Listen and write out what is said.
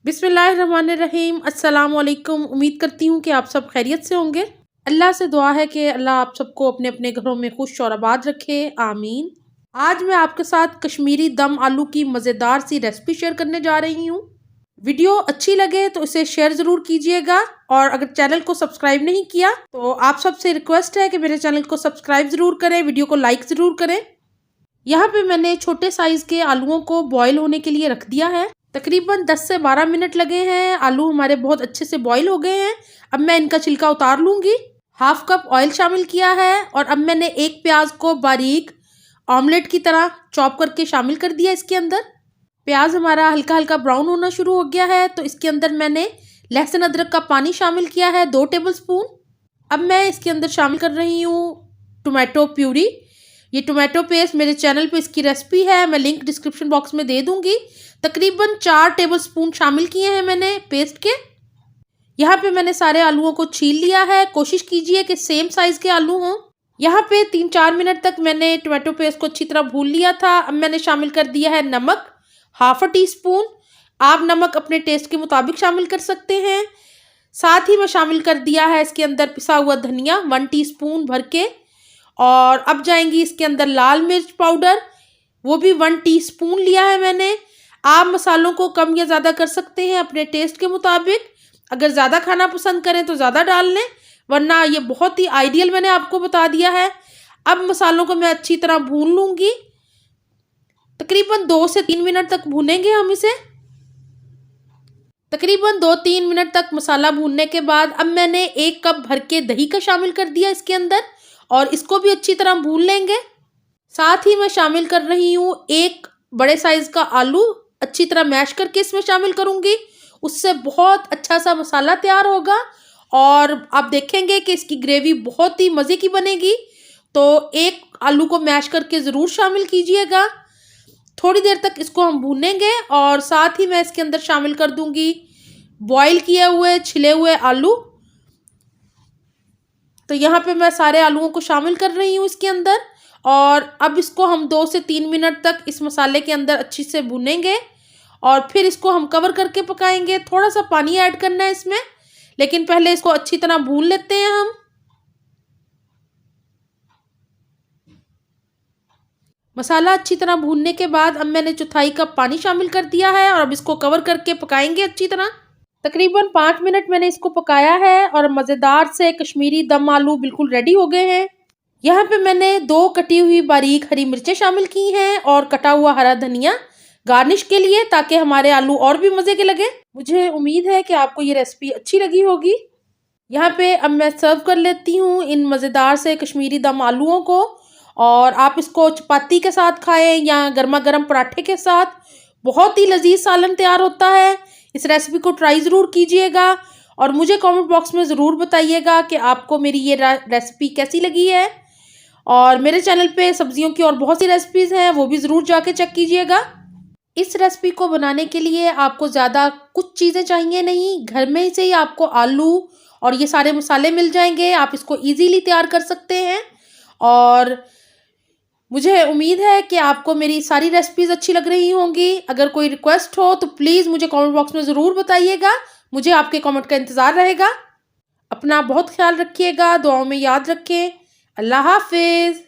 बिस्मिल्लाहिर्रहमानिर्रहीम। अस्सलाम वालेकुम। उम्मीद करती हूँ कि आप सब खैरियत से होंगे। अल्लाह से दुआ है कि अल्लाह आप सबको अपने अपने घरों में खुश और आबाद रखे, आमीन। आज मैं आपके साथ कश्मीरी दम आलू की मज़ेदार सी रेसिपी शेयर करने जा रही हूँ। वीडियो अच्छी लगे तो इसे शेयर ज़रूर कीजिएगा और अगर चैनल को सब्सक्राइब नहीं किया तो आप सबसे रिक्वेस्ट है कि मेरे चैनल को सब्सक्राइब ज़रूर करें, वीडियो को लाइक ज़रूर करें। यहाँ पे मैंने छोटे साइज़ के आलूओं को बॉईल होने के लिए रख दिया है। तकरीबन 10 से 12 मिनट लगे हैं। आलू हमारे बहुत अच्छे से बॉईल हो गए हैं। अब मैं इनका छिलका उतार लूँगी। हाफ कप ऑयल शामिल किया है और अब मैंने एक प्याज को बारीक ऑमलेट की तरह चॉप करके शामिल कर दिया इसके अंदर। प्याज हमारा हल्का हल्का ब्राउन होना शुरू हो गया है तो इसके अंदर मैंने लहसुन अदरक का पानी शामिल किया है 2 टेबलस्पून। अब मैं इसके अंदर शामिल कर रही हूँ टोमेटो प्यूरी। ये टोमेटो पेस्ट मेरे चैनल पे इसकी रेसिपी है, मैं लिंक डिस्क्रिप्शन बॉक्स में दे दूंगी। तकरीबन 4 टेबलस्पून शामिल किए हैं मैंने पेस्ट के। यहाँ पे मैंने सारे आलूओं को छील लिया है। कोशिश कीजिए कि सेम साइज़ के आलू हों। यहाँ पे 3-4 मिनट तक मैंने टोमेटो पेस्ट को अच्छी तरह भून लिया था। अब मैंने शामिल कर दिया है नमक, हाफ टी स्पून। आप नमक अपने टेस्ट के मुताबिक शामिल कर सकते हैं। साथ ही मैं शामिल कर दिया है इसके अंदर पिसा हुआ धनिया 1 टीस्पून भर के। और अब जाएंगी इसके अंदर लाल मिर्च पाउडर, वो भी 1 टीस्पून लिया है मैंने। आप मसालों को कम या ज़्यादा कर सकते हैं अपने टेस्ट के मुताबिक। अगर ज़्यादा खाना पसंद करें तो ज़्यादा डाल लें, वरना ये बहुत ही आइडियल मैंने आपको बता दिया है। अब मसालों को मैं अच्छी तरह भून लूँगी। तकरीबन 2 से 3 मिनट तक भूनेंगे हम इसे। तकरीबन 2-3 मिनट तक मसाला भूनने के बाद अब मैंने 1 कप भर के दही का शामिल कर दिया इसके अंदर और इसको भी अच्छी तरह भून लेंगे। साथ ही मैं शामिल कर रही हूँ 1 बड़े साइज़ का आलू, अच्छी तरह मैश करके इसमें शामिल करूँगी। उससे बहुत अच्छा सा मसाला तैयार होगा और आप देखेंगे कि इसकी ग्रेवी बहुत ही मज़े की बनेगी। तो 1 आलू को मैश करके ज़रूर शामिल कीजिएगा। थोड़ी देर तक इसको हम भूनेंगे और साथ ही मैं इसके अंदर शामिल कर दूँगी बॉईल किए हुए छिले हुए आलू। तो यहाँ पे मैं सारे आलूओं को शामिल कर रही हूँ इसके अंदर और अब इसको हम 2 से 3 मिनट तक इस मसाले के अंदर अच्छी से भुनेंगे और फिर इसको हम कवर करके पकाएंगे। थोड़ा सा पानी ऐड करना है इसमें, लेकिन पहले इसको अच्छी तरह भून लेते हैं हम। मसाला अच्छी तरह भूनने के बाद अब मैंने 1/4 कप पानी शामिल कर दिया है और अब इसको कवर करके पकाएंगे अच्छी तरह। तकरीबन 5 मिनट मैंने इसको पकाया है और मज़ेदार से कश्मीरी दम आलू बिल्कुल रेडी हो गए हैं। यहाँ पे मैंने 2 कटी हुई बारीक हरी मिर्चें शामिल की हैं और कटा हुआ हरा धनिया गार्निश के लिए, ताकि हमारे आलू और भी मज़े के लगे। मुझे उम्मीद है कि आपको ये रेसिपी अच्छी लगी होगी। यहाँ पे अब मैं सर्व कर लेती हूँ इन मज़ेदार से कश्मीरी दम आलूओं को और आप इसको चपाती के साथ खाएं या गर्मा गर्म पराठे के साथ। बहुत ही लजीज सालन तैयार होता है। इस रेसिपी को ट्राई ज़रूर कीजिएगा और मुझे कमेंट बॉक्स में ज़रूर बताइएगा कि आपको मेरी ये रेसिपी कैसी लगी है। और मेरे चैनल पे सब्जियों की और बहुत सी रेसिपीज़ हैं, वो भी ज़रूर जाके चेक कीजिएगा। इस रेसिपी को बनाने के लिए आपको ज़्यादा कुछ चीज़ें चाहिए नहीं, घर में से ही आपको आलू और ये सारे मसाले मिल जाएंगे। आप इसको ईजीली तैयार कर सकते हैं और मुझे उम्मीद है कि आपको मेरी सारी रेसिपीज़ अच्छी लग रही होंगी। अगर कोई रिक्वेस्ट हो तो प्लीज़ मुझे कमेंट बॉक्स में ज़रूर बताइएगा। मुझे आपके कमेंट का इंतज़ार रहेगा। अपना बहुत ख्याल रखिएगा, दुआओं में याद रखें। अल्लाह हाफिज़।